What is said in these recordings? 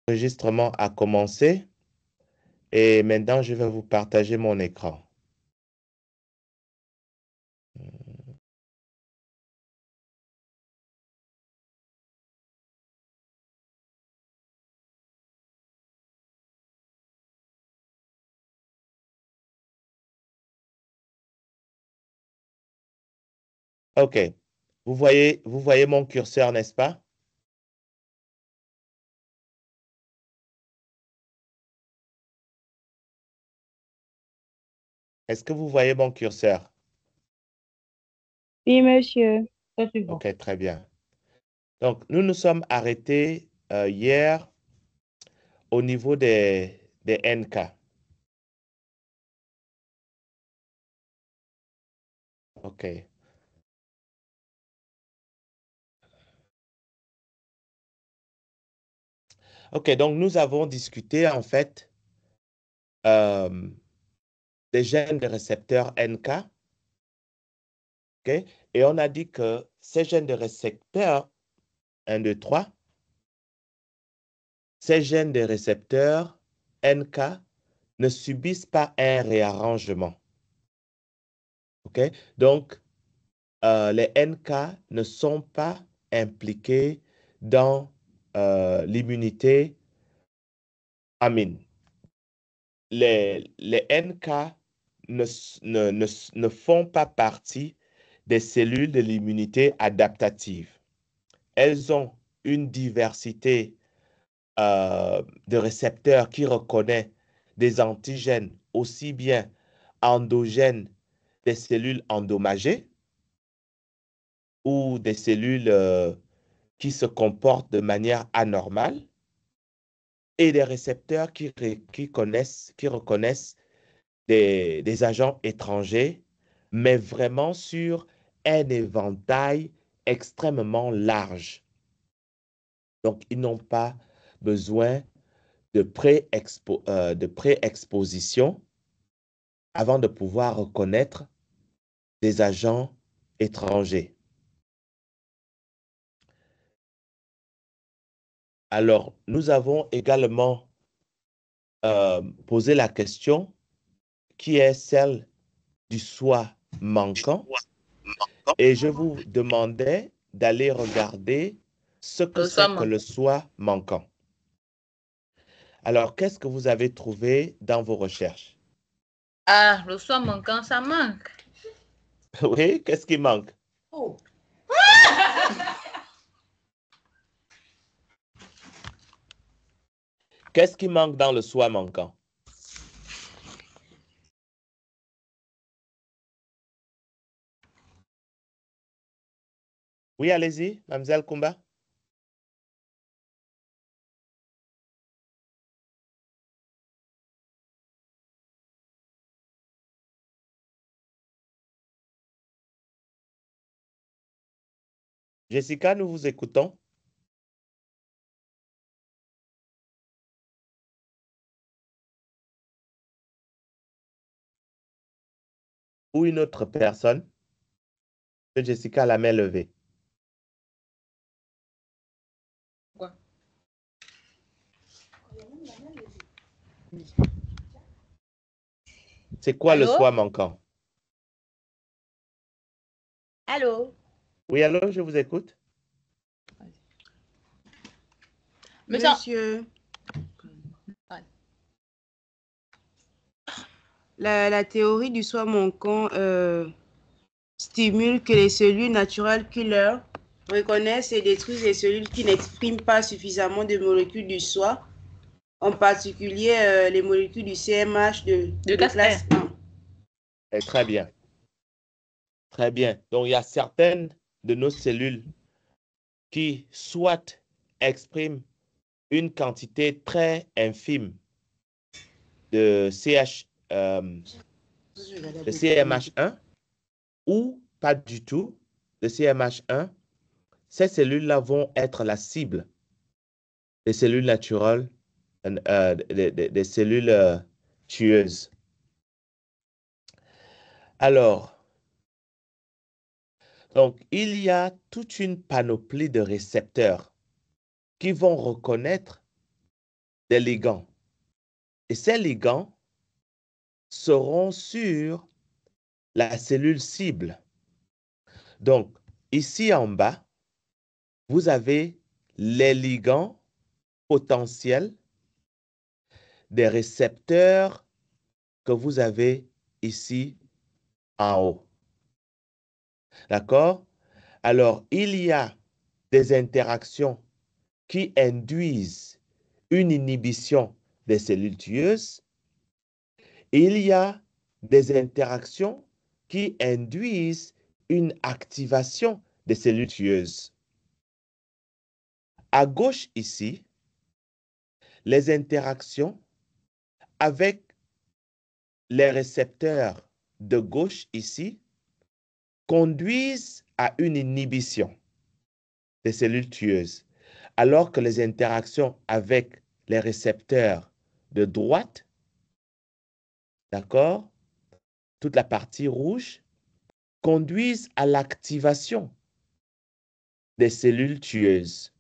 L'enregistrement a commencé et maintenant je vais vous partager mon écran. OK. Vous voyez mon curseur, n'est-ce pas? Est-ce que vous voyez mon curseur? Oui, monsieur. OK, très bien. Donc, nous nous sommes arrêtés hier au niveau des NK. OK. OK, donc nous avons discuté en fait euh, des gènes de récepteurs NK. OK? Et on a dit que ces gènes de récepteurs 1, 2, 3, ces gènes de récepteurs NK ne subissent pas un réarrangement. OK? Donc, les NK ne sont pas impliqués dans l'immunité amine. Les NK ne font pas partie des cellules de l'immunité adaptative. Elles ont une diversité de récepteurs qui reconnaît des antigènes aussi bien endogènes des cellules endommagées ou des cellules qui se comportent de manière anormale et des récepteurs qui reconnaissent des agents étrangers, mais vraiment sur un éventail extrêmement large. Donc, ils n'ont pas besoin de pré-exposition avant de pouvoir reconnaître des agents étrangers. Alors, nous avons également posé la question qui est celle du soi manquant et je vous demandais d'aller regarder ce que Le soi c'est que manquant. le soi manquant. Alors, qu'est-ce que vous avez trouvé dans vos recherches? Ah, le soi manquant, ça manque. Oui, qu'est-ce qui manque? Oh. Qu'est-ce qui manque dans le soi manquant? Oui, allez-y, Mademoiselle Kumba. Jessica, nous vous écoutons. Ou une autre personne. Jessica a la main levée. Quoi? C'est quoi le Allô? soi manquant? Allô? Oui, allô, je vous écoute. Monsieur, la théorie du soi manquant stimule que les cellules naturelles killer reconnaissent et détruisent les cellules qui n'expriment pas suffisamment de molécules du soi, en particulier les molécules du CMH de classe 1. Très bien. Très bien. Donc, il y a certaines de nos cellules qui soit expriment une quantité très infime de de CMH1 ou pas du tout de CMH1. Ces cellules-là vont être la cible des cellules naturelles, des cellules tueuses. Alors, donc, il y a toute une panoplie de récepteurs qui vont reconnaître des ligands. Et ces ligands seront sur la cellule cible. Donc, ici en bas, vous avez les ligands potentiels des récepteurs que vous avez ici en haut. D'accord? Alors, il y a des interactions qui induisent une inhibition des cellules tueuses. Et il y a des interactions qui induisent une activation des cellules tueuses. À gauche ici, les interactions avec les récepteurs de gauche ici conduisent à une inhibition des cellules tueuses, alors que les interactions avec les récepteurs de droite, d'accord, toute la partie rouge, conduisent à l'activation des cellules tueuses.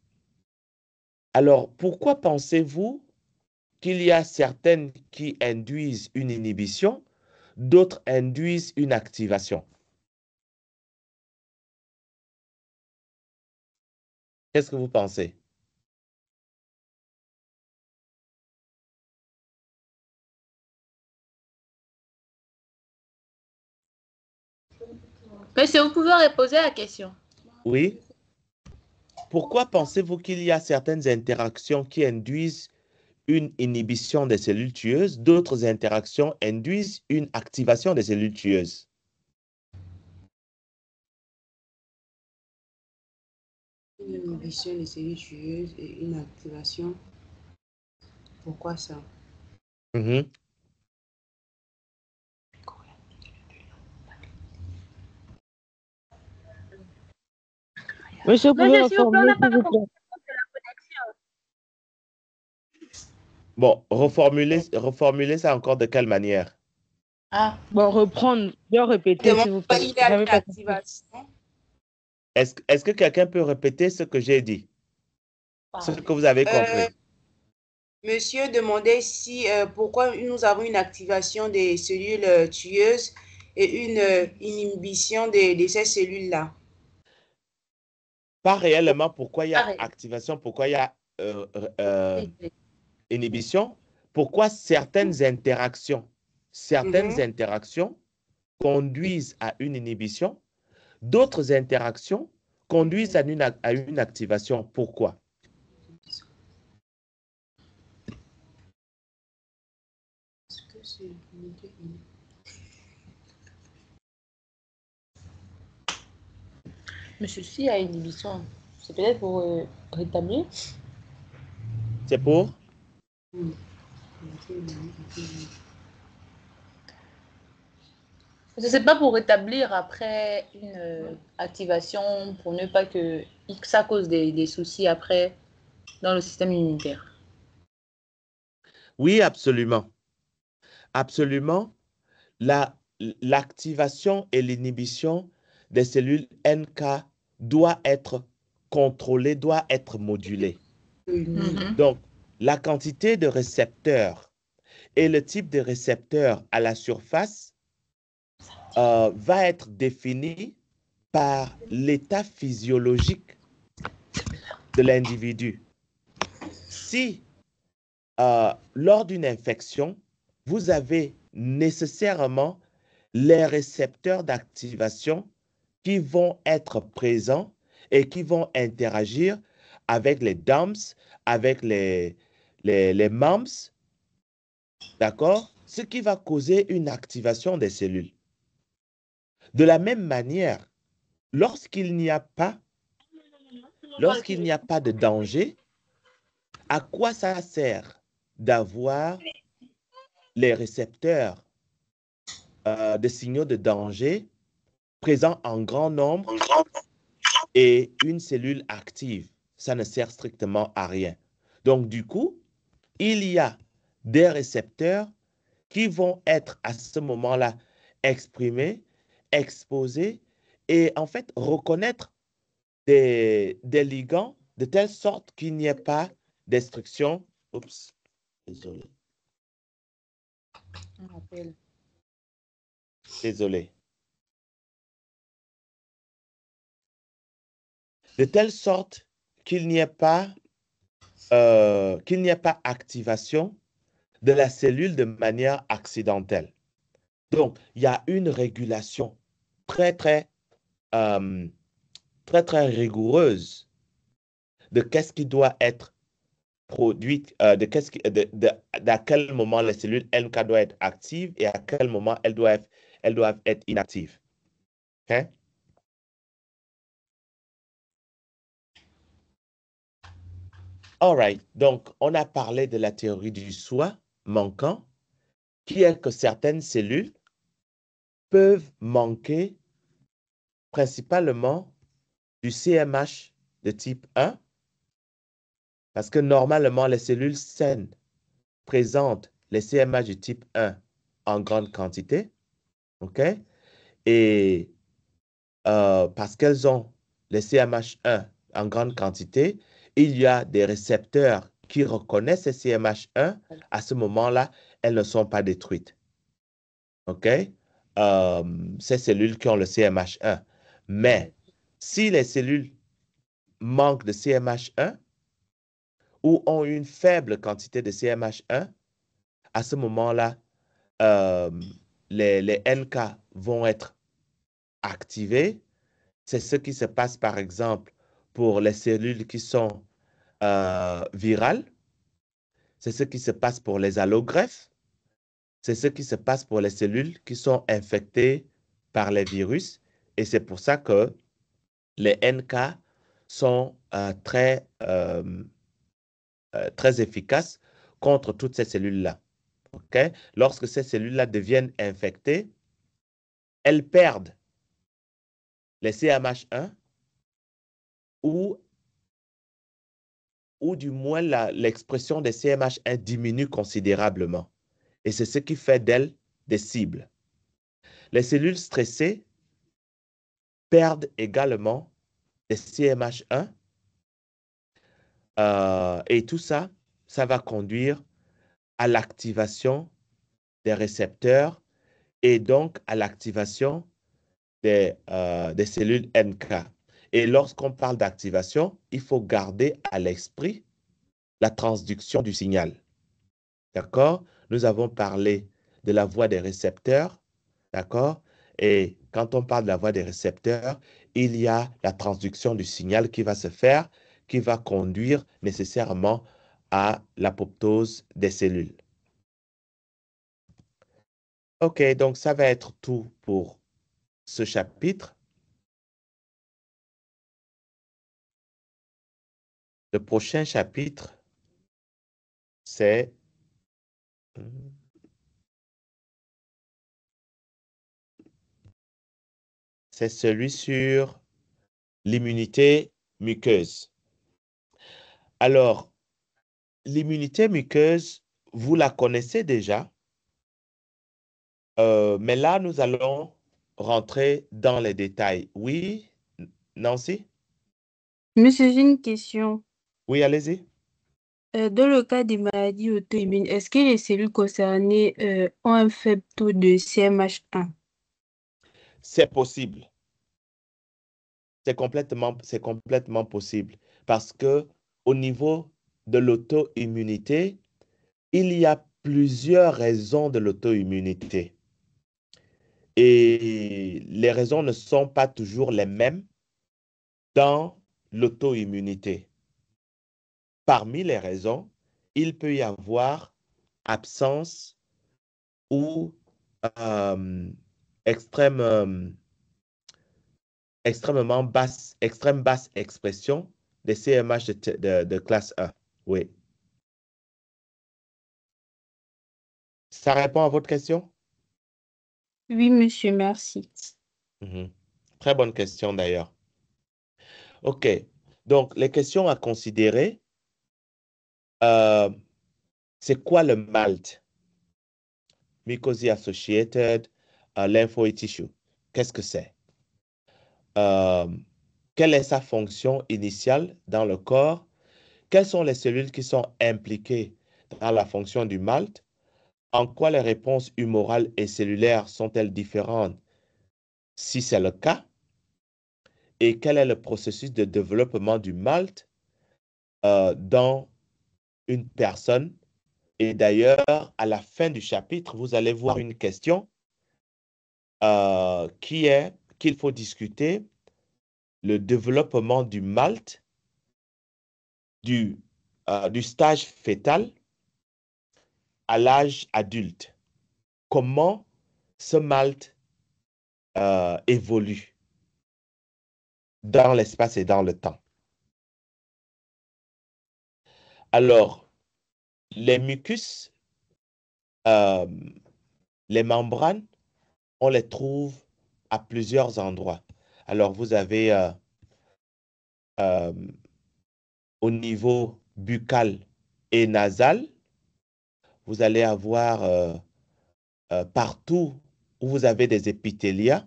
Alors, pourquoi pensez-vous qu'il y a certaines qui induisent une inhibition, d'autres induisent une activation? Qu'est-ce que vous pensez? Monsieur, vous pouvez reposer la question. Oui. Pourquoi pensez-vous qu'il y a certaines interactions qui induisent une inhibition des cellules tueuses, d'autres interactions induisent une activation des cellules tueuses? Une inhibition des cellules tueuses et une activation. Pourquoi ça? Mhm. Monsieur, vous pouvez Monsieur, s'il vous plaît, on reformuler, n'a s'il pas vous compris plaît. de la connexion. Bon, reformuler ça encore de quelle manière? Ah, Bon, reprendre, bien répéter, Demande s'il vous pas, plaît. il y a J'avais une pas compris. activation. Est-ce que quelqu'un peut répéter ce que j'ai dit? Ce que vous avez compris? Monsieur demandait si pourquoi nous avons une activation des cellules tueuses et une inhibition de ces cellules-là. Pas réellement pourquoi il y a pareil. activation, pourquoi il y a inhibition, pourquoi certaines interactions conduisent à une inhibition, d'autres interactions conduisent à une activation. Pourquoi? Mais ceci a inhibition. C'est peut-être pour rétablir. C'est pour? Ce n'est pas pour rétablir après une activation, pour ne pas que ça cause des soucis après dans le système immunitaire. Oui, absolument. Absolument. L'activation et l'inhibition des cellules NK doit être contrôlée, doit être modulée. Donc, la quantité de récepteurs et le type de récepteurs à la surface va être défini par l'état physiologique de l'individu. Si, lors d'une infection, vous avez nécessairement les récepteurs d'activation qui vont être présents et qui vont interagir avec les DAMS, avec les MAMS, d'accord? Ce qui va causer une activation des cellules. De la même manière, lorsqu'il n'y a pas de danger, à quoi ça sert d'avoir les récepteurs de signaux de danger présents en grand nombre et une cellule active? Ça ne sert strictement à rien. Donc, du coup, il y a des récepteurs qui vont être à ce moment-là exprimés, exposés et en fait reconnaître des ligands de telle sorte qu'il n'y ait pas destruction. Oups. Désolé. On appelle. Désolé. De telle sorte qu'il n'y ait pas activation de la cellule de manière accidentelle. Donc, il y a une régulation très, très rigoureuse de qu'est-ce qui doit être produit, d'à quel moment les cellules NK doivent être actives et à quel moment elles doivent être inactives. OK? All right. Donc, on a parlé de la théorie du soi manquant, qui est que certaines cellules peuvent manquer principalement du CMH de type 1, parce que normalement, les cellules saines présentent les CMH de type 1 en grande quantité, OK? Et parce qu'elles ont les CMH1 en grande quantité, il y a des récepteurs qui reconnaissent ces CMH1. À ce moment-là, elles ne sont pas détruites. OK? Ces cellules qui ont le CMH1. Mais si les cellules manquent de CMH1 ou ont une faible quantité de CMH1, à ce moment-là, les NK vont être activés. C'est ce qui se passe, par exemple, pour les cellules qui sont virales. C'est ce qui se passe pour les allogreffes. C'est ce qui se passe pour les cellules qui sont infectées par les virus. Et c'est pour ça que les NK sont très efficaces contre toutes ces cellules-là. Okay? Lorsque ces cellules-là deviennent infectées, elles perdent les CMH1 ou du moins l'expression des CMH1 diminue considérablement. Et c'est ce qui fait d'elles des cibles. Les cellules stressées perdent également des CMH1 et tout ça, ça va conduire à l'activation des récepteurs et donc à l'activation des cellules NK. Et lorsqu'on parle d'activation, il faut garder à l'esprit la transduction du signal. D'accord? Nous avons parlé de la voie des récepteurs. D'accord? Et quand on parle de la voie des récepteurs, il y a la transduction du signal qui va se faire, qui va conduire nécessairement à l'apoptose des cellules. OK, donc ça va être tout pour ce chapitre. Le prochain chapitre, c'est celui sur l'immunité muqueuse. Alors, l'immunité muqueuse, vous la connaissez déjà, mais là, nous allons rentrer dans les détails. Oui, Nancy? Monsieur, j'ai une question. Oui, allez-y. Dans le cas des maladies auto-immunes, est-ce que les cellules concernées ont un faible taux de CMH1? C'est possible. C'est complètement possible parce que au niveau de l'auto-immunité, il y a plusieurs raisons de l'auto-immunité. Et les raisons ne sont pas toujours les mêmes dans l'auto-immunité. Parmi les raisons, il peut y avoir absence ou extrême basse expression des CMH de classe 1. Oui. Ça répond à votre question? Oui, monsieur, merci. Très bonne question d'ailleurs. OK. Donc, les questions à considérer, c'est quoi le MALT? Mucosa Associated Lymphoid Tissue. Qu'est-ce que c'est? Quelle est sa fonction initiale dans le corps? Quelles sont les cellules qui sont impliquées dans la fonction du malt? En quoi les réponses humorales et cellulaires sont-elles différentes si c'est le cas? Et quel est le processus de développement du malt dans une personne? Et d'ailleurs, à la fin du chapitre, vous allez voir une question qui est qu'il faut discuter le développement du malt du stage fœtal à l'âge adulte. Comment ce malt évolue dans l'espace et dans le temps. Alors, les mucus, les membranes, on les trouve à plusieurs endroits. Alors, vous avez au niveau buccal et nasal, vous allez avoir partout où vous avez des épithélias,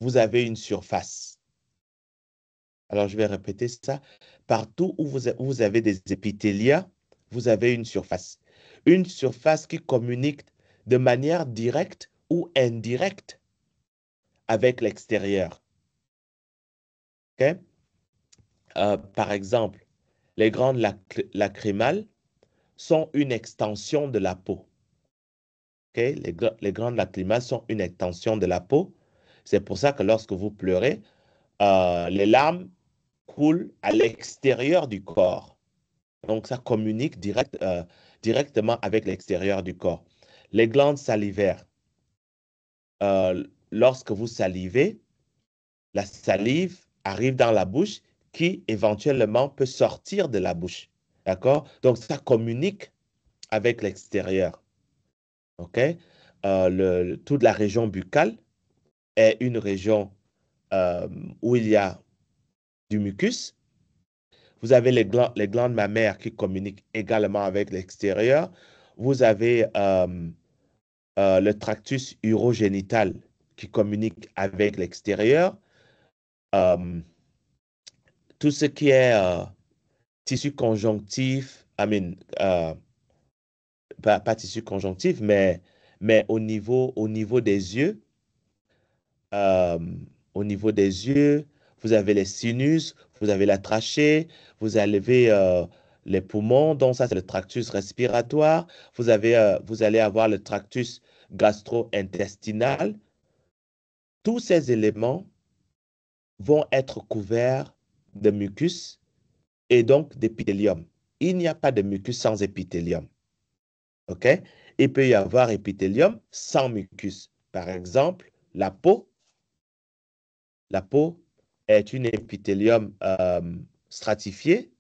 vous avez une surface. Alors, je vais répéter ça. Partout où vous avez des épithélias, vous avez une surface. Une surface qui communique de manière directe ou indirecte avec l'extérieur. Okay? Par exemple, les glandes lacrymales sont une extension de la peau. Okay? Les glandes lacrymales sont une extension de la peau. C'est pour ça que lorsque vous pleurez, les larmes coulent à l'extérieur du corps. Donc, ça communique directement avec l'extérieur du corps. Les glandes salivaires, lorsque vous salivez, la salive arrive dans la bouche qui éventuellement peut sortir de la bouche. D'accord? Donc, ça communique avec l'extérieur. OK? Toute la région buccale est une région où il y a du mucus. Vous avez les glandes mammaires qui communiquent également avec l'extérieur. Vous avez le tractus urogénital qui communique avec l'extérieur. Tout ce qui est tissu conjonctif, pas tissu conjonctif, mais au niveau des yeux, vous avez les sinus, vous avez la trachée, vous avez les poumons, donc ça c'est le tractus respiratoire. Vous allez avoir le tractus gastro-intestinal. Tous ces éléments vont être couverts de mucus et donc d'épithélium. Il n'y a pas de mucus sans épithélium. OK? Il peut y avoir épithélium sans mucus. Par exemple, la peau. La peau est une épithélium stratifié,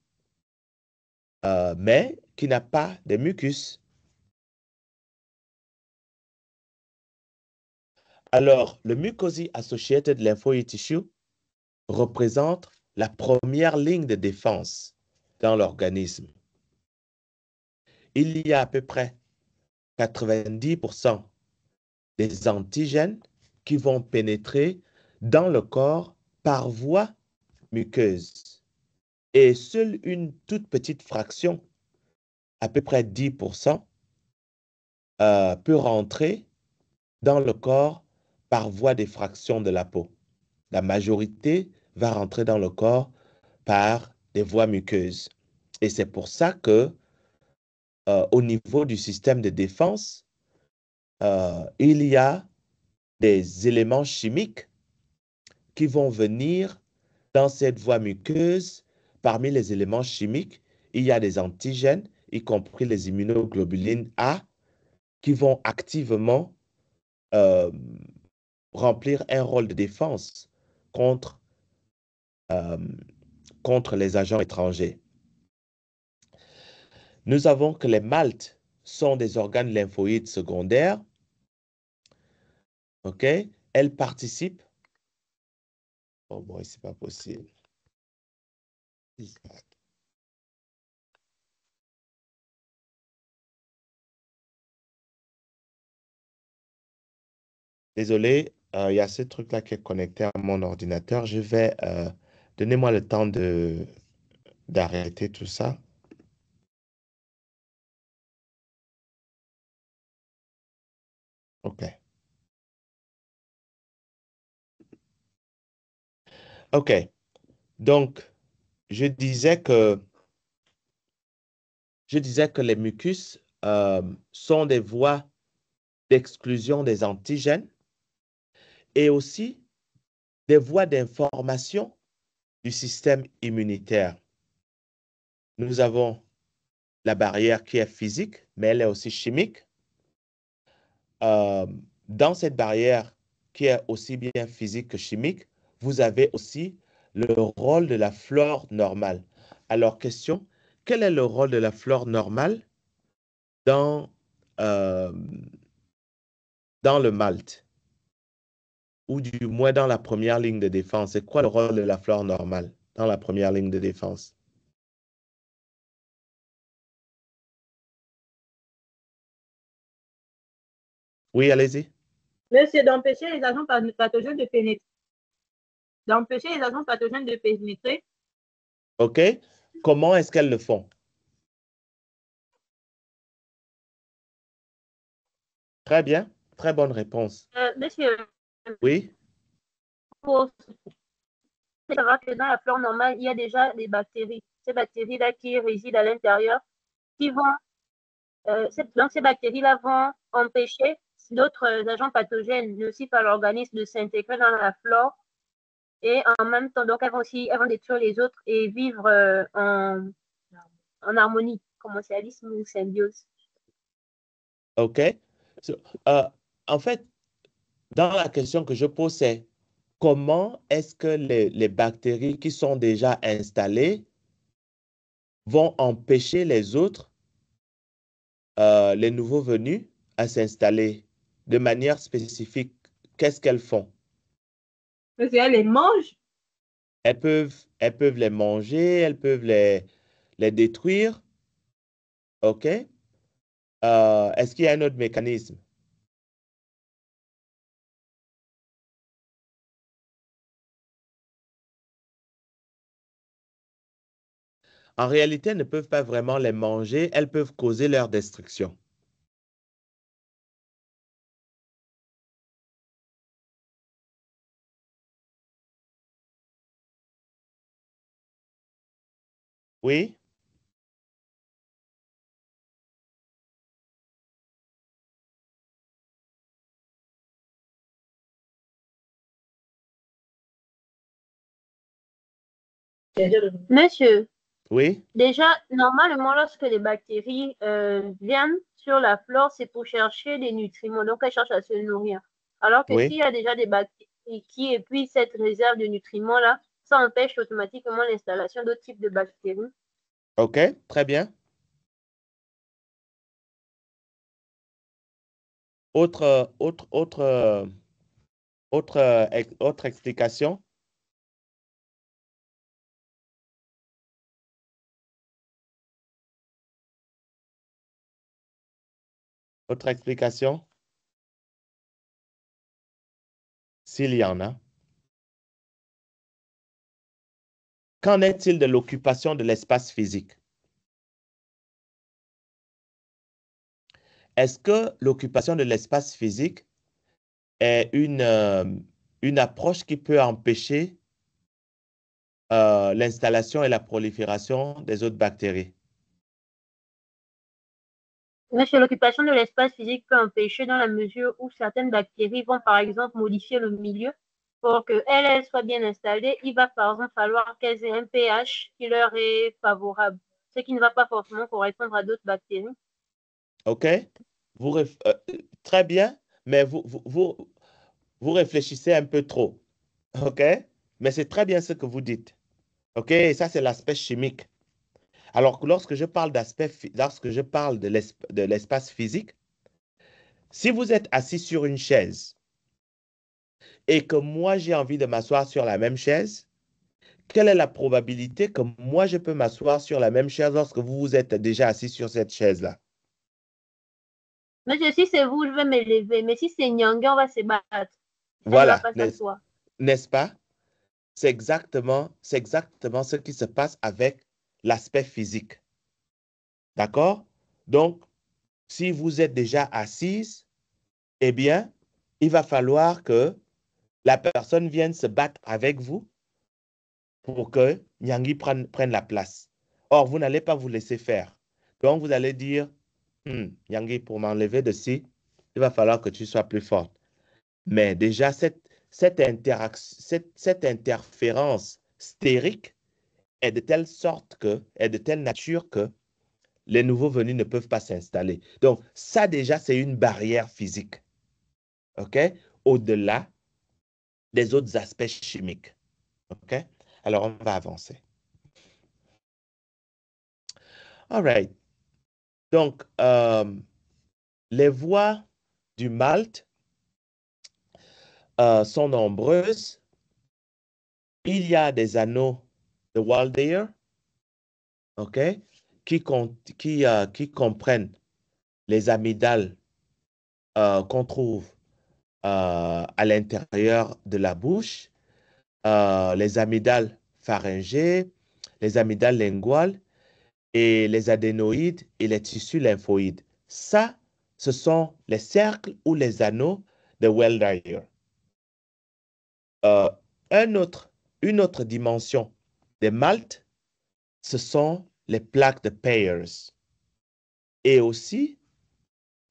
mais qui n'a pas de mucus. Alors, le Mucosa Associated Lymphoid Tissue représente la première ligne de défense dans l'organisme. Il y a à peu près 90% des antigènes qui vont pénétrer dans le corps par voie muqueuse. Et seule une toute petite fraction, à peu près 10%, peut rentrer dans le corps par voie d'effraction de la peau. La majorité va rentrer dans le corps par des voies muqueuses. Et c'est pour ça que, au niveau du système de défense, il y a des éléments chimiques qui vont venir dans cette voie muqueuse. Parmi les éléments chimiques, il y a des antigènes, y compris les immunoglobulines A, qui vont activement remplir un rôle de défense contre les agents étrangers. Nous avons que les maltes sont des organes lymphoïdes secondaires. OK? Elles participent. Oh boy, c'est pas possible. Désolé, il y a ce truc-là qui est connecté à mon ordinateur. Je vais... donnez-moi le temps d'arrêter tout ça. OK. OK. Donc, je disais que les mucus sont des voies d'exclusion des antigènes et aussi des voies d'information du système immunitaire. Nous avons la barrière qui est physique, mais elle est aussi chimique. Dans cette barrière qui est aussi bien physique que chimique, vous avez aussi le rôle de la flore normale. Alors, question, quel est le rôle de la flore normale dans, euh, dans le malt, ou du moins dans la première ligne de défense? C'est quoi le rôle de la flore normale dans la première ligne de défense? Oui, allez-y. Mais c'est d'empêcher les agents pathogènes de pénétrer. D'empêcher les agents pathogènes de pénétrer. OK. Comment est-ce qu'elles le font? Très bien. Très bonne réponse. Monsieur, Oui. pour savoir que dans la flore normale, il y a déjà des bactéries. Ces bactéries-là qui résident à l'intérieur, qui vont, donc ces bactéries-là vont empêcher d'autres agents pathogènes nocifs à l'organisme de s'intégrer dans la flore. Et en même temps, donc elles vont détruire les autres et vivre en harmonie, commensalisme ou symbiose. OK. So, en fait, dans la question que je pose, c'est comment est-ce que les bactéries qui sont déjà installées vont empêcher les autres, les nouveaux venus, à s'installer de manière spécifique? Qu'est-ce qu'elles font? Parce qu'elles les mangent. Elles peuvent les manger, elles peuvent les détruire. OK? Est-ce qu'il y a un autre mécanisme? En réalité, elles ne peuvent pas vraiment les manger, elles peuvent causer leur destruction. Oui? Monsieur, Oui? déjà, normalement, lorsque les bactéries viennent sur la flore, c'est pour chercher des nutriments. Donc, elles cherchent à se nourrir. Alors que s'il Oui? y a déjà des bactéries qui épuisent cette réserve de nutriments-là, ça empêche automatiquement l'installation d'autres types de bactéries. OK, très bien. Autre explication? Autre explication? S'il y en a. Qu'en est-il de l'occupation de l'espace physique? Est-ce que l'occupation de l'espace physique est une approche qui peut empêcher l'installation et la prolifération des autres bactéries? Monsieur, l'occupation de l'espace physique peut empêcher dans la mesure où certaines bactéries vont par exemple modifier le milieu pour qu'elles soient bien installées. Il va par exemple falloir qu'elles aient un pH qui leur est favorable, ce qui ne va pas forcément correspondre à d'autres bactéries. OK? Très bien, mais vous réfléchissez un peu trop. OK? Mais c'est très bien ce que vous dites. OK? Et ça, c'est l'aspect chimique. Alors que lorsque je parle de l'espace physique, si vous êtes assis sur une chaise et que moi j'ai envie de m'asseoir sur la même chaise, quelle est la probabilité que moi je peux m'asseoir sur la même chaise lorsque vous vous êtes déjà assis sur cette chaise-là? Monsieur, si c'est vous, je vais m'élever, mais si c'est Nyangé, on va se battre. Elle ne va Voilà, pas s'asseoir. n'est-ce pas? C'est exactement ce qui se passe avec l'aspect physique. D'accord? Donc, si vous êtes déjà assise eh bien, il va falloir que la personne vienne se battre avec vous pour que Nyangui prenne la place. Or, vous n'allez pas vous laisser faire. Donc, vous allez dire, Nyangui, pour m'enlever de ci, il va falloir que tu sois plus forte. Mais déjà, cette interférence stérique est de telle sorte que, est de telle nature que les nouveaux venus ne peuvent pas s'installer. Donc, ça déjà, c'est une barrière physique. OK? Au-delà des autres aspects chimiques. OK? Alors, on va avancer. All right. Donc, les voies du malt sont nombreuses. Il y a des anneaux de Waldeyer, OK, qui comprennent les amygdales qu'on trouve à l'intérieur de la bouche, les amygdales pharyngées, les amygdales linguales et les adénoïdes et les tissus lymphoïdes. Ça, ce sont les cercles ou les anneaux de Waldeyer. Une autre dimension des maltes, ce sont les plaques de Peyers et aussi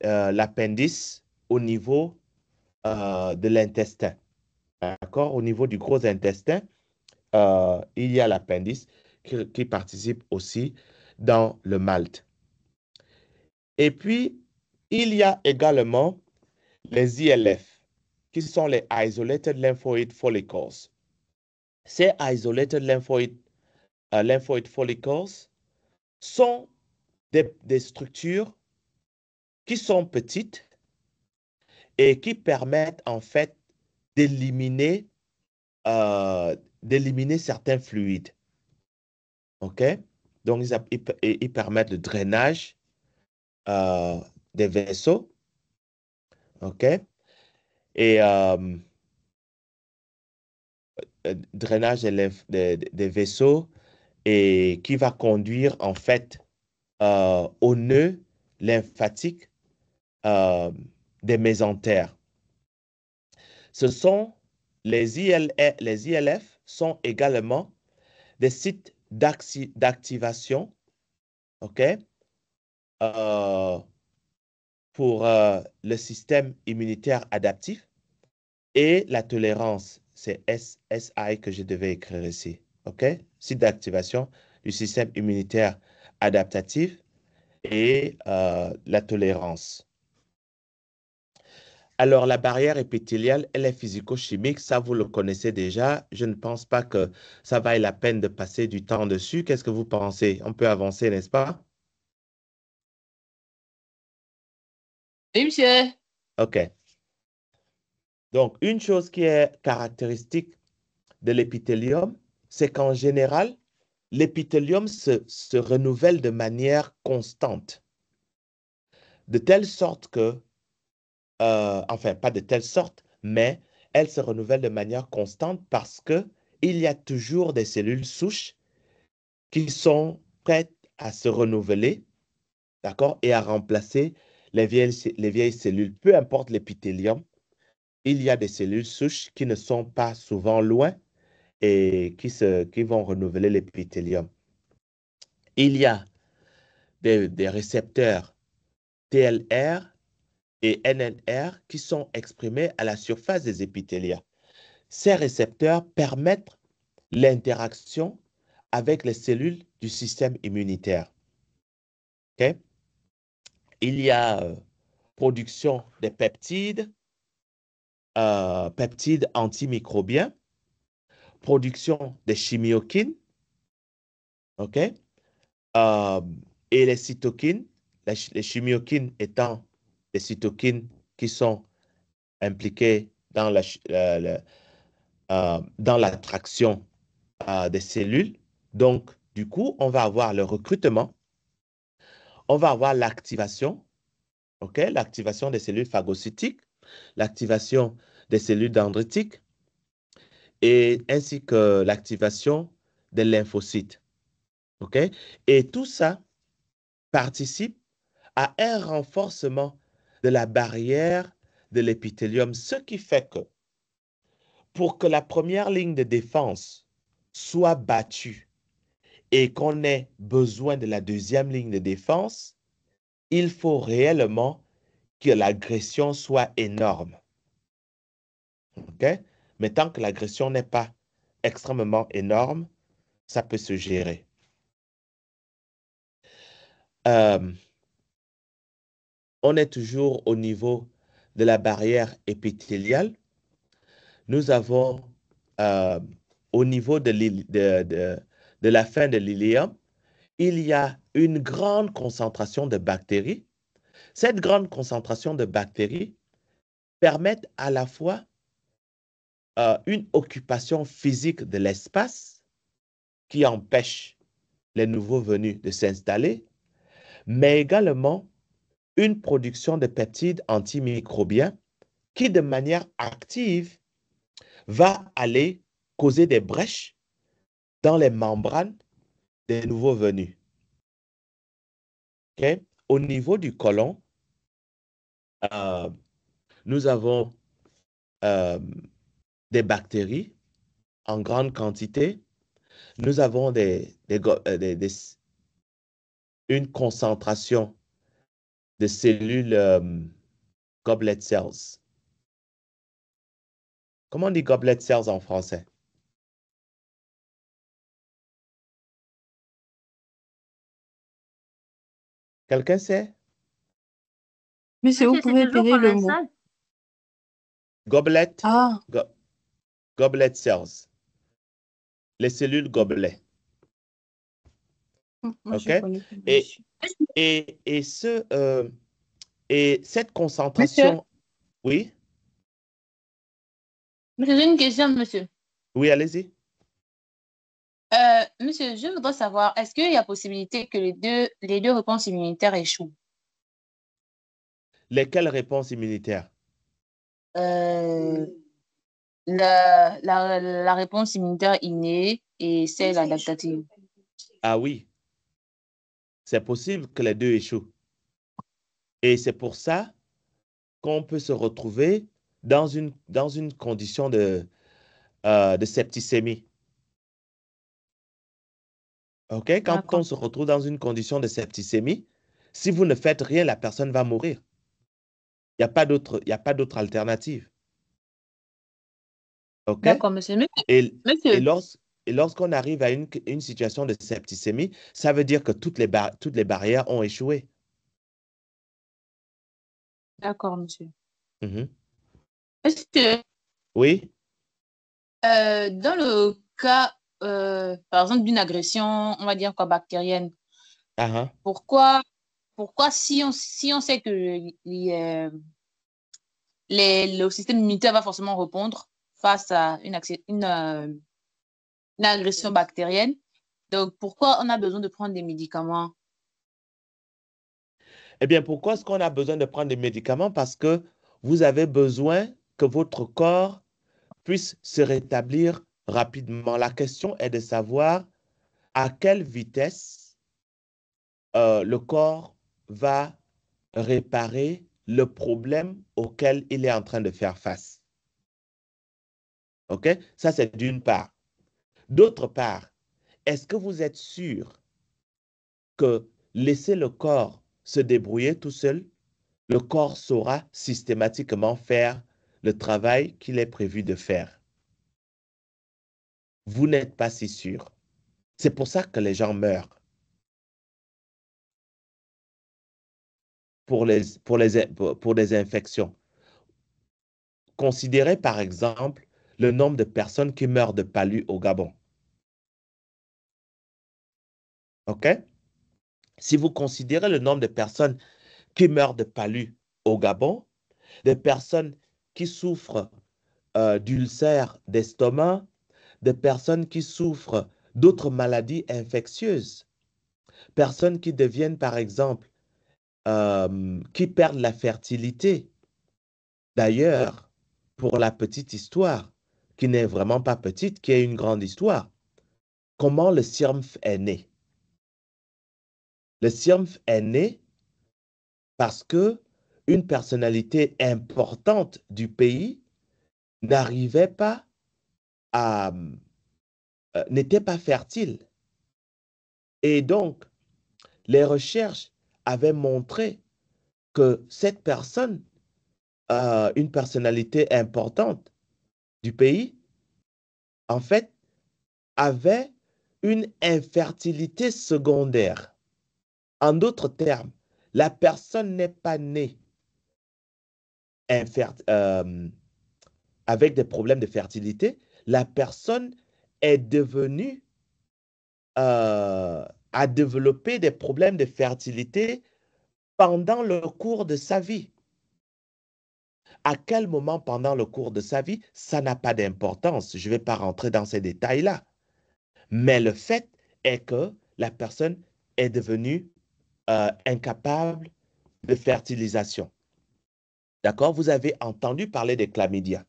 l'appendice au niveau de l'intestin. D'accord? Au niveau du gros intestin, il y a l'appendice qui participe aussi dans le malt. Et puis, il y a également les ILF, qui sont les Isolated Lymphoid Follicles. Ces Isolated Lymphoid Follicles sont des structures qui sont petites et qui permettent en fait d'éliminer certains fluides. OK? Donc, ils permettent le drainage des vaisseaux. OK? Et drainage des vaisseaux et qui va conduire en fait au nœud lymphatique des mésentères. Ce sont les ILF sont également des sites d'activation, OK, pour le système immunitaire adaptif et la tolérance. C'est SSI que je devais écrire ici, OK? Site d'activation du système immunitaire adaptatif et la tolérance. Alors, la barrière épithéliale, elle est physico-chimique, ça vous le connaissez déjà. Je ne pense pas que ça vaille la peine de passer du temps dessus. Qu'est-ce que vous pensez? On peut avancer, n'est-ce pas? Oui, monsieur. OK. Donc, une chose qui est caractéristique de l'épithélium, c'est qu'en général, l'épithélium se renouvelle de manière constante. De telle sorte que, enfin, pas de telle sorte, mais elle se renouvelle de manière constante parce qu'il y a toujours des cellules souches qui sont prêtes à se renouveler, d'accord, et à remplacer les vieilles cellules. Peu importe l'épithélium, il y a des cellules souches qui ne sont pas souvent loin et qui vont renouveler l'épithélium. Il y a des récepteurs TLR et NLR qui sont exprimés à la surface des épithélias. Ces récepteurs permettent l'interaction avec les cellules du système immunitaire. Okay? Il y a production des peptides antimicrobiens, production des chimiokines, OK? Et les cytokines, les chimiokines étant des cytokines qui sont impliquées dans l'attraction des cellules. Donc, du coup, on va avoir le recrutement, on va avoir l'activation, OK? L'activation des cellules phagocytiques, l'activation des cellules dendritiques et ainsi que l'activation des lymphocytes. OK? Et tout ça participe à un renforcement de la barrière de l'épithélium, ce qui fait que pour que la première ligne de défense soit battue et qu'on ait besoin de la deuxième ligne de défense, il faut réellement que l'agression soit énorme. OK? Mais tant que l'agression n'est pas extrêmement énorme, ça peut se gérer. On est toujours au niveau de la barrière épithéliale. Nous avons au niveau de la fin de l'iléum, il y a une grande concentration de bactéries. Cette grande concentration de bactéries permet à la fois une occupation physique de l'espace qui empêche les nouveaux venus de s'installer, mais également une production de peptides antimicrobiens qui, de manière active, va aller causer des brèches dans les membranes des nouveaux venus. Okay? Au niveau du côlon, nous avons des bactéries en grande quantité. Nous avons une concentration de cellules goblet cells. Comment on dit goblet cells en français? Quelqu'un sait? Monsieur, vous c'est pouvez toujours épeler le mot. commensal. Goblet, Ah, goblet cells. Les cellules gobelets. moi, OK? je connais pas, Et, monsieur. et cette Monsieur, concentration... Oui? j'ai une question, monsieur. Oui, allez-y. Monsieur, je voudrais savoir, est-ce qu'il y a possibilité que les deux réponses immunitaires échouent? Lesquelles réponses immunitaires? Euh, la réponse immunitaire innée et celle adaptative. Ah oui, c'est possible que les deux échouent. Et c'est pour ça qu'on peut se retrouver dans une condition de septicémie. OK? Quand D'accord. on se retrouve dans une condition de septicémie, si vous ne faites rien, la personne va mourir. Il n'y a pas d'autre alternative. OK? D'accord, monsieur. Et, Monsieur. et lorsqu'on arrive à une situation de septicémie, ça veut dire que toutes les barrières ont échoué. D'accord, monsieur. Mhm. Monsieur, Oui? dans le cas, par exemple, d'une agression, on va dire quoi, bactérienne, Ah, pourquoi si on sait que le système immunitaire va forcément répondre face à une agression bactérienne, donc pourquoi on a besoin de prendre des médicaments? Eh bien, pourquoi est-ce qu'on a besoin de prendre des médicaments? Parce que vous avez besoin que votre corps puisse se rétablir rapidement. La question est de savoir à quelle vitesse le corps va réparer le problème auquel il est en train de faire face. OK? Ça, c'est d'une part. D'autre part, est-ce que vous êtes sûr que laisser le corps se débrouiller tout seul, le corps saura systématiquement faire le travail qu'il est prévu de faire? Vous n'êtes pas si sûr. C'est pour ça que les gens meurent. Pour des infections. Considérez par exemple le nombre de personnes qui meurent de palu au Gabon. OK? Si vous considérez le nombre de personnes qui meurent de palu au Gabon, des personnes qui souffrent d'ulcères d'estomac, des personnes qui souffrent d'autres maladies infectieuses, personnes qui deviennent par exemple, qui perdent la fertilité. D'ailleurs, pour la petite histoire, qui n'est vraiment pas petite, qui est une grande histoire, comment le SIRMF est né? Le SIRMF est né parce que une personnalité importante du pays n'arrivait pas à... n'était pas fertile. Et donc, les recherches avaient montré que cette personne, une personnalité importante du pays, en fait, avait une infertilité secondaire. En d'autres termes, la personne n'est pas née avec des problèmes de fertilité. La personne est devenue, a développé des problèmes de fertilité pendant le cours de sa vie. À quel moment pendant le cours de sa vie, ça n'a pas d'importance. Je ne vais pas rentrer dans ces détails-là. Mais le fait est que la personne est devenue incapable de fertilisation. D'accord? Vous avez entendu parler des chlamydia.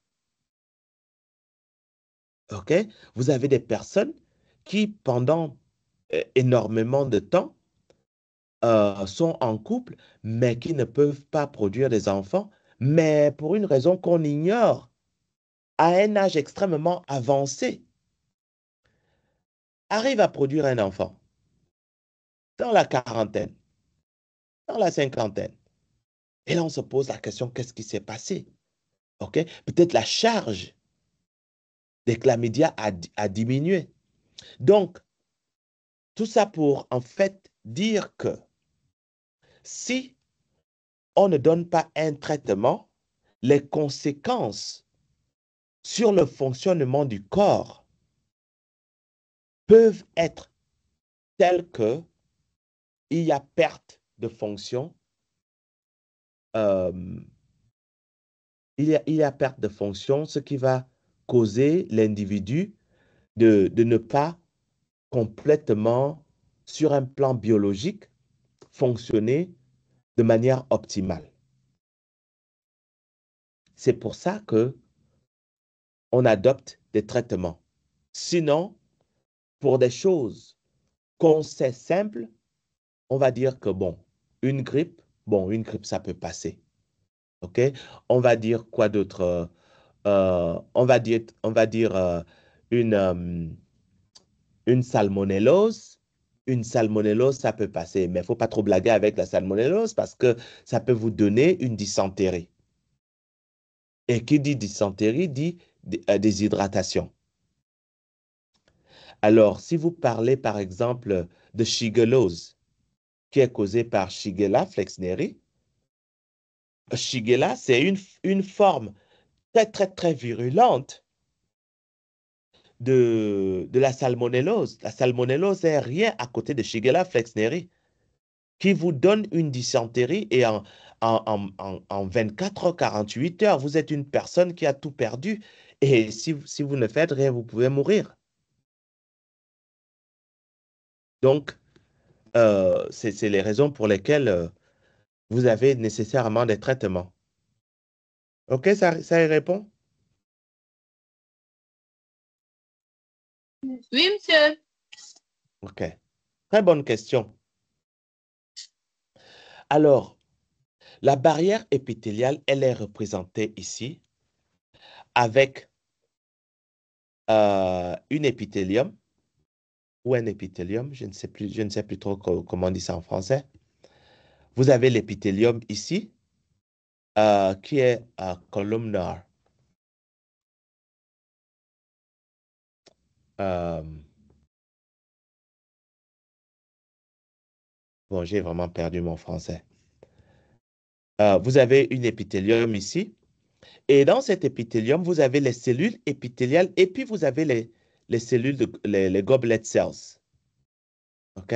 OK? Vous avez des personnes qui, pendant énormément de temps, sont en couple, mais qui ne peuvent pas produire des enfants, mais pour une raison qu'on ignore, à un âge extrêmement avancé, arrivent à produire un enfant dans la quarantaine, dans la cinquantaine. Et là, on se pose la question, qu'est-ce qui s'est passé? OK? Peut-être la charge des chlamydia a diminué. Donc, tout ça pour, en fait, dire que si on ne donne pas un traitement, les conséquences sur le fonctionnement du corps peuvent être telles que il y a perte de fonction, il y a perte de fonction, ce qui va causer l'individu de ne pas complètement, sur un plan biologique, fonctionner de manière optimale. C'est pour ça que on adopte des traitements. Sinon, pour des choses qu'on sait simples, on va dire que bon, une grippe, ça peut passer. OK? On va dire quoi d'autre? On va dire une salmonellose. Une salmonellose, ça peut passer, mais il ne faut pas trop blaguer avec la salmonellose parce que ça peut vous donner une dysenterie. Et qui dit dysenterie dit déshydratation. Alors, si vous parlez par exemple de shigellose, qui est causée par Shigella flexneri, Shigella, c'est une forme très, très, très virulente de la salmonellose. La salmonellose n'est rien à côté de Shigella flexneri, qui vous donne une dysenterie et en 24 48 heures, vous êtes une personne qui a tout perdu. Et si vous ne faites rien, vous pouvez mourir. Donc, c'est les raisons pour lesquelles vous avez nécessairement des traitements. OK, ça y répond? Oui, monsieur. OK. Très bonne question. Alors, la barrière épithéliale, elle est représentée ici avec une épithélium ou un épithélium, je ne sais plus trop comment on dit ça en français. Vous avez l'épithélium ici qui est columnar. Bon, j'ai vraiment perdu mon français. Vous avez une épithélium ici. Et dans cet épithélium, vous avez les cellules épithéliales et puis vous avez les cellules, les goblet cells. OK?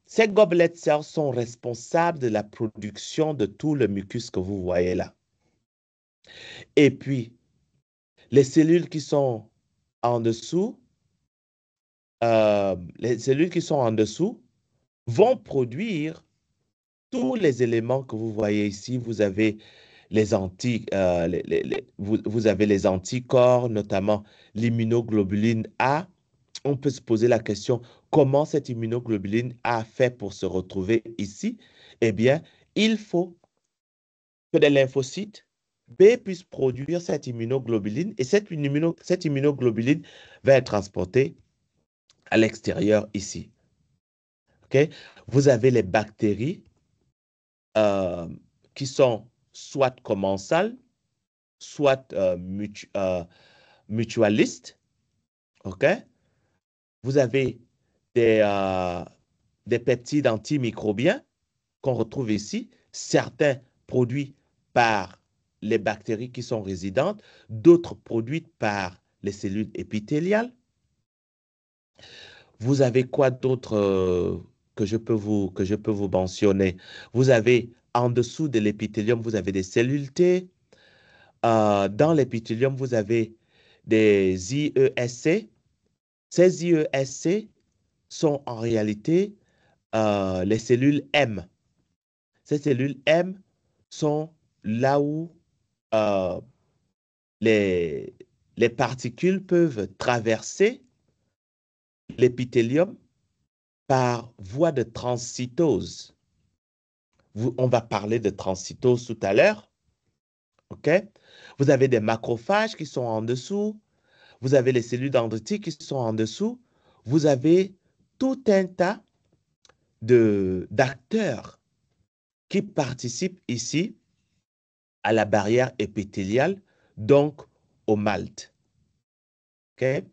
Ces goblet cells sont responsables de la production de tout le mucus que vous voyez là. Et puis, les cellules qui sont en dessous, vont produire tous les éléments que vous voyez ici. Vous avez vous avez les anticorps, notamment l'immunoglobuline A. On peut se poser la question, comment cette immunoglobuline A fait pour se retrouver ici? Eh bien, il faut que des lymphocytes B puissent produire cette immunoglobuline et cette immunoglobuline va être transportée à l'extérieur ici. Okay? Vous avez les bactéries qui sont soit commensales, soit mutualistes. Okay? Vous avez des peptides antimicrobiens qu'on retrouve ici, certains produits par les bactéries qui sont résidentes, d'autres produites par les cellules épithéliales. Vous avez quoi d'autre que je peux vous mentionner? Vous avez en dessous de l'épithélium, vous avez des cellules T. Dans l'épithélium, vous avez des IESC. Ces IESC sont en réalité les cellules M. Ces cellules M sont là où les particules peuvent traverser l'épithélium par voie de transcytose. On va parler de transcytose tout à l'heure. OK? Vous avez des macrophages qui sont en dessous. Vous avez les cellules dendritiques qui sont en dessous. Vous avez tout un tas d'acteurs qui participent ici à la barrière épithéliale, donc au MALT. OK?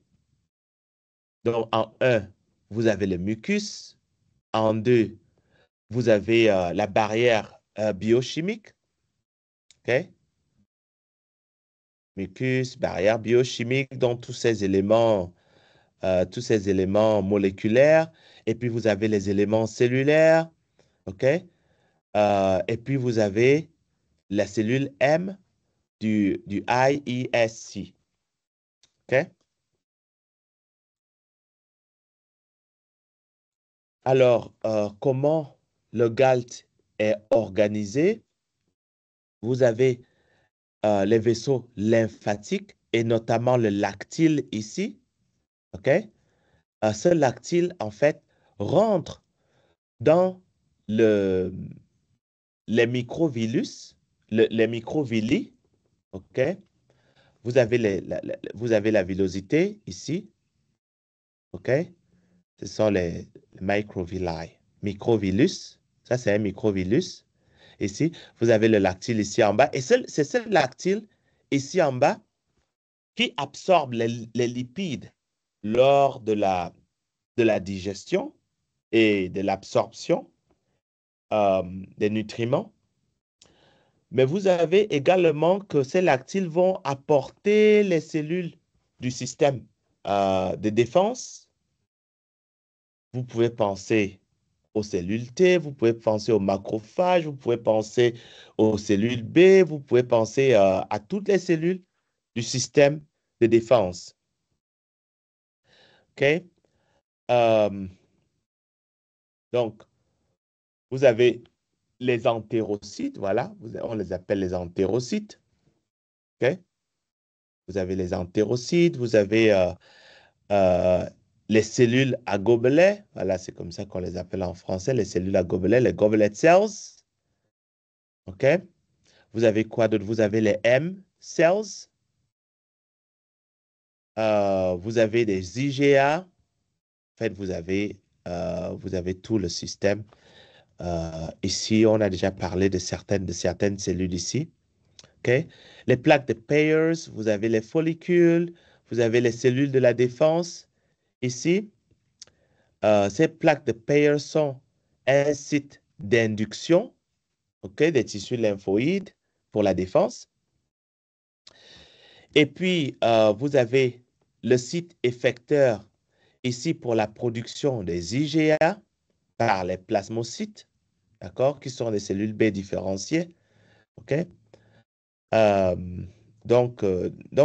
Donc, en 1, vous avez le mucus. En 2, vous avez la barrière biochimique. OK? Mucus, barrière biochimique, donc tous ces éléments moléculaires. Et puis, vous avez les éléments cellulaires. OK? Et puis, vous avez la cellule M du IESC. OK? Alors, comment le GALT est organisé? Vous avez les vaisseaux lymphatiques et notamment le lactyle ici. OK? Ce lactyle, en fait, rentre dans les microvillus, les microvilli. OK? Vous avez la villosité ici. OK? Ce sont les microvilli. Microvillus, ça c'est un microvillus. Ici, vous avez le lactyle ici en bas. Et c'est ce lactyle ici en bas qui absorbe les lipides lors de la digestion et de l'absorption des nutriments. Mais vous avez également que ces lactyles vont apporter les cellules du système de défense. Vous pouvez penser aux cellules T, vous pouvez penser aux macrophages, vous pouvez penser aux cellules B, vous pouvez penser à toutes les cellules du système de défense. OK? Donc, vous avez les entérocytes, voilà, on les appelle les entérocytes. OK? Vous avez les entérocytes, vous avez les cellules à gobelets, voilà, c'est comme ça qu'on les appelle en français, les cellules à gobelets, les goblet cells. OK? Vous avez quoi d'autre? Vous avez les M cells. Vous avez des IgA. En fait, vous avez tout le système. Ici, on a déjà parlé de certaines cellules ici. OK? Les plaques de Peyers, vous avez les follicules, vous avez les cellules de la défense. Ici, ces plaques de Peyers sont un site d'induction, OK, des tissus lymphoïdes pour la défense. Et puis, vous avez le site effecteur ici pour la production des IgA par les plasmocytes, d'accord, qui sont des cellules B différenciées. OK? Donc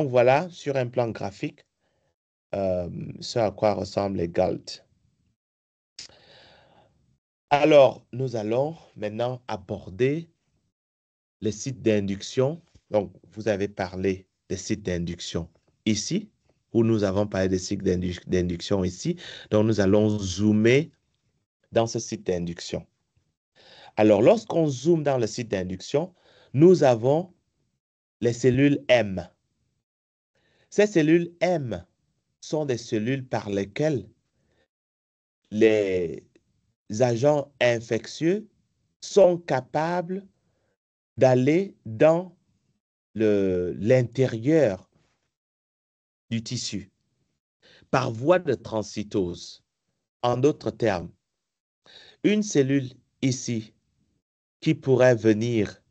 voilà, sur un plan graphique, ce à quoi ressemble les GALT. Alors, nous allons maintenant aborder les sites d'induction. Donc, vous avez parlé des sites d'induction ici, où nous avons parlé des sites d'induction ici. Donc, nous allons zoomer dans ce site d'induction. Alors, lorsqu'on zoome dans le site d'induction, nous avons les cellules M. Ces cellules M sont des cellules par lesquelles les agents infectieux sont capables d'aller dans l'intérieur du tissu par voie de transcytose. En d'autres termes, une cellule ici qui pourrait venir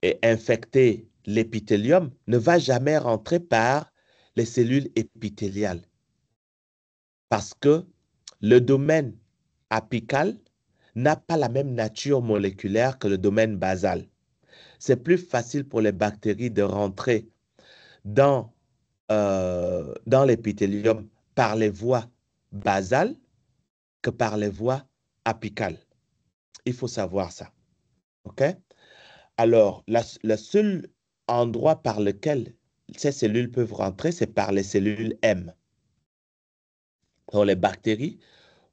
et infecter l'épithélium ne va jamais rentrer par les cellules épithéliales parce que le domaine apical n'a pas la même nature moléculaire que le domaine basal. C'est plus facile pour les bactéries de rentrer dans l'épithélium par les voies basales que par les voies apicales. Il faut savoir ça. OK? Alors, le seul endroit par lequel ces cellules peuvent rentrer, c'est par les cellules M. Donc, les bactéries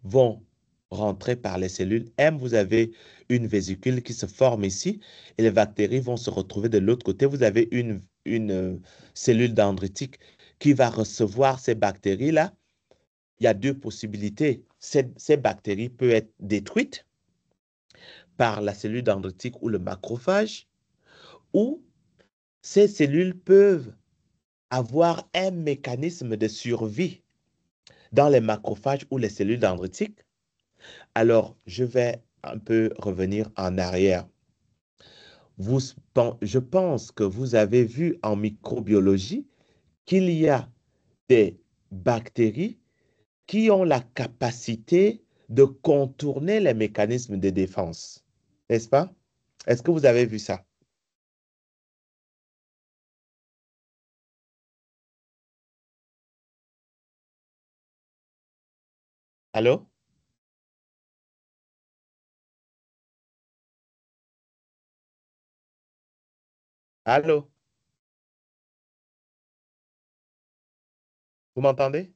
vont rentrer par les cellules M. Vous avez une vésicule qui se forme ici et les bactéries vont se retrouver de l'autre côté. Vous avez une cellule dendritique qui va recevoir ces bactéries-là. Il y a deux possibilités. Ces bactéries peuvent être détruites par la cellule dendritique ou le macrophage, ou ces cellules peuvent avoir un mécanisme de survie dans les macrophages ou les cellules dendritiques. Alors, je vais un peu revenir en arrière. Je pense que vous avez vu en microbiologie qu'il y a des bactéries qui ont la capacité de contourner les mécanismes de défense. N'est-ce pas? Est-ce que vous avez vu ça? Allô? Allô? Vous m'entendez?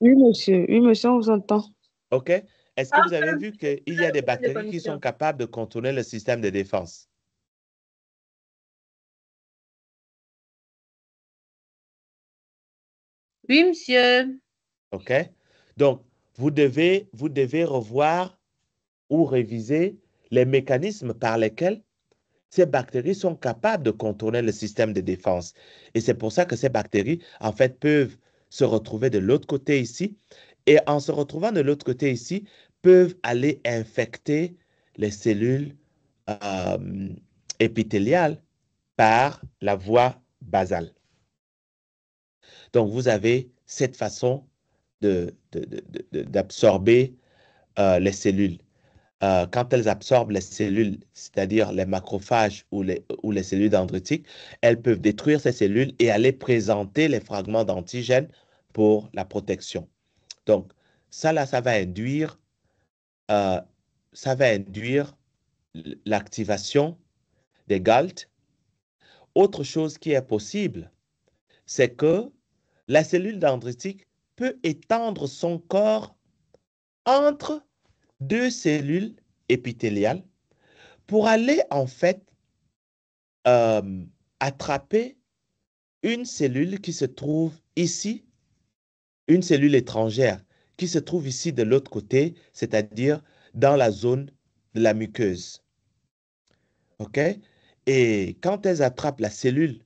Oui, monsieur. Oui, monsieur, on vous entend. OK. Est-ce que vous avez vu qu'il y a des bactéries qui sont capables de contourner le système de défense? Oui, monsieur. OK. Donc, vous devez revoir ou réviser les mécanismes par lesquels ces bactéries sont capables de contourner le système de défense. Et c'est pour ça que ces bactéries, en fait, peuvent se retrouver de l'autre côté ici. Et en se retrouvant de l'autre côté ici, peuvent aller infecter les cellules épithéliales par la voie basale. Donc, vous avez cette façon d'absorber les cellules. Quand elles absorbent les cellules, c'est-à-dire les macrophages ou les cellules dendritiques, elles peuvent détruire ces cellules et aller présenter les fragments d'antigènes pour la protection. Donc, ça là, ça va induire l'activation des GALT. Autre chose qui est possible, c'est que la cellule dendritique peut étendre son corps entre deux cellules épithéliales pour aller en fait attraper une cellule qui se trouve ici, une cellule étrangère qui se trouve ici de l'autre côté, c'est-à-dire dans la zone de la muqueuse. OK? Et quand elles attrapent la cellule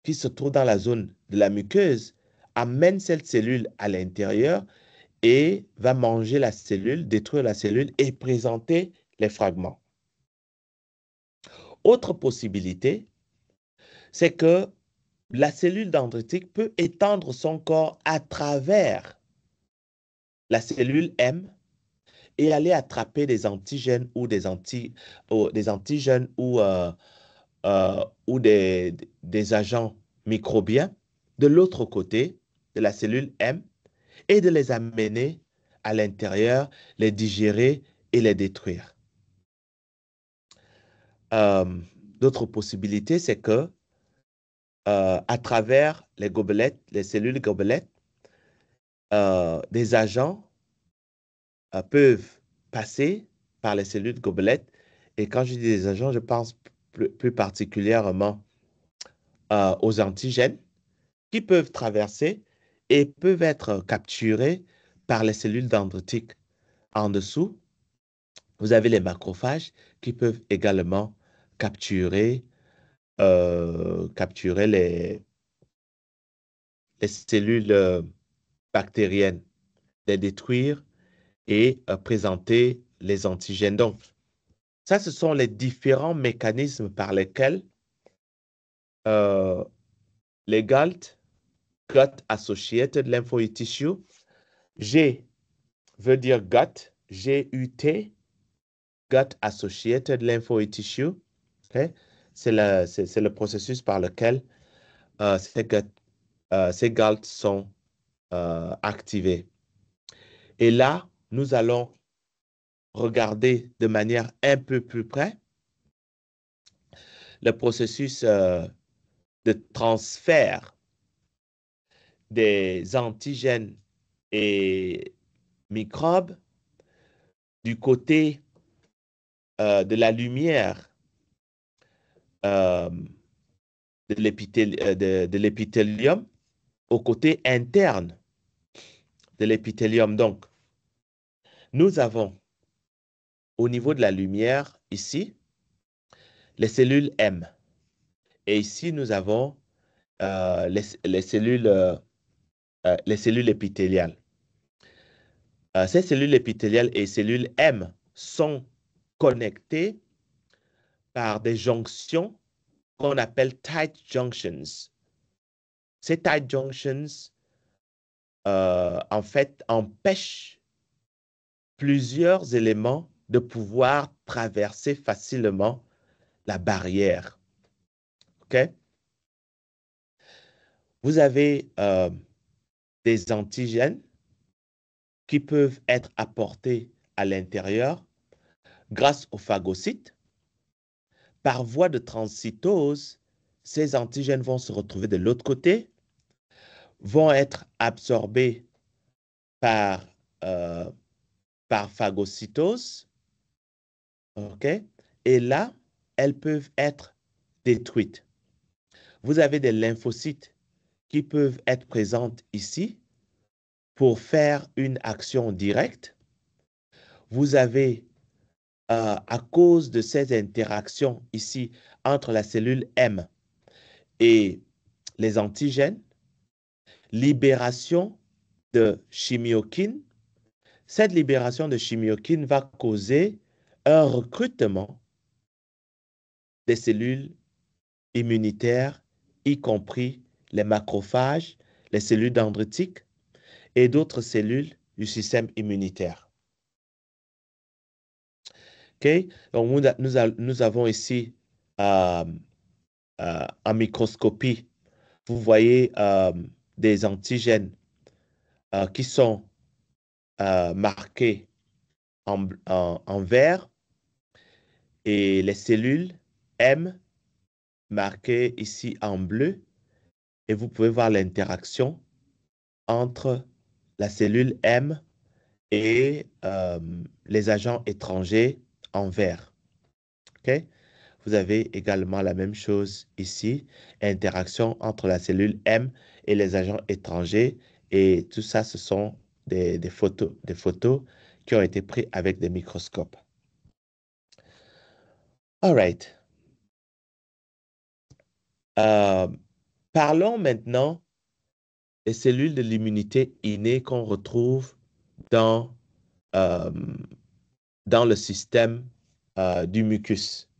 qui se trouve dans la zone de la muqueuse, amène cette cellule à l'intérieur et va manger la cellule, détruire la cellule et présenter les fragments. Autre possibilité, c'est que la cellule dendritique peut étendre son corps à travers la cellule M et aller attraper des antigènes ou des antigènes ou des agents microbiens de l'autre côté de la cellule M et de les amener à l'intérieur, les digérer et les détruire. D'autres possibilités, c'est que à travers les gobelettes, les cellules gobelettes, des agents peuvent passer par les cellules gobelettes Et quand je dis des agents, je pense plus particulièrement aux antigènes qui peuvent traverser et peuvent être capturés par les cellules dendritiques. En dessous, vous avez les macrophages qui peuvent également capturer les cellules bactériennes, les détruire et présenter les antigènes. Donc, ça, ce sont les différents mécanismes par lesquels les GALT, Gut-Associated Lymphoid Tissue, G veut dire gut, G-U-T, Gut-Associated Lymphoid Tissue. Okay? C'est le processus par lequel ces GALT sont activés. Et là, nous allons regarder de manière un peu plus près le processus de transfert des antigènes et microbes du côté de la lumière de l'épithélium au côté interne de l'épithélium. Donc, nous avons au niveau de la lumière, ici, les cellules M. Et ici, nous avons les cellules épithéliales. Ces cellules épithéliales et cellules M sont connectées par des jonctions qu'on appelle tight junctions. Ces tight junctions, en fait, empêchent plusieurs éléments de pouvoir traverser facilement la barrière. OK? Vous avez des antigènes qui peuvent être apportés à l'intérieur grâce aux phagocytes. Par voie de transcytose, ces antigènes vont se retrouver de l'autre côté, vont être absorbés par phagocytose. OK? Et là, elles peuvent être détruites. Vous avez des lymphocytes qui peuvent être présentes ici pour faire une action directe. Vous avez, à cause de ces interactions ici entre la cellule M et les antigènes, libération de chimiokines. Cette libération de chimiokines va causer un recrutement des cellules immunitaires, y compris les macrophages, les cellules dendritiques et d'autres cellules du système immunitaire. Okay? Donc, nous avons ici en microscopie, vous voyez des antigènes qui sont marqués en vert et les cellules M marquées ici en bleu. Et vous pouvez voir l'interaction entre la cellule M et les agents étrangers en vert. Okay? Vous avez également la même chose ici, interaction entre la cellule M et les agents étrangers. Et tout ça, ce sont des photos qui ont été prises avec des microscopes. All right. Parlons maintenant des cellules de l'immunité innée qu'on retrouve dans le système du mucus.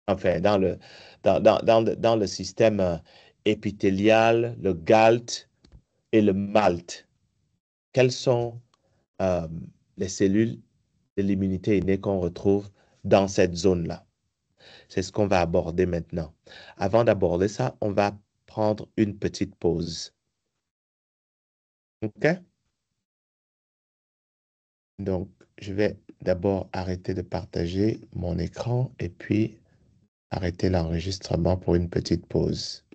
Enfin, dans le système épithélial, le GALT et le MALT. Quelles sont les cellules de l'immunité innée qu'on retrouve dans cette zone-là? C'est ce qu'on va aborder maintenant. Avant d'aborder ça, on va prendre une petite pause. OK? Donc, je vais d'abord arrêter de partager mon écran et puis arrêter l'enregistrement pour une petite pause.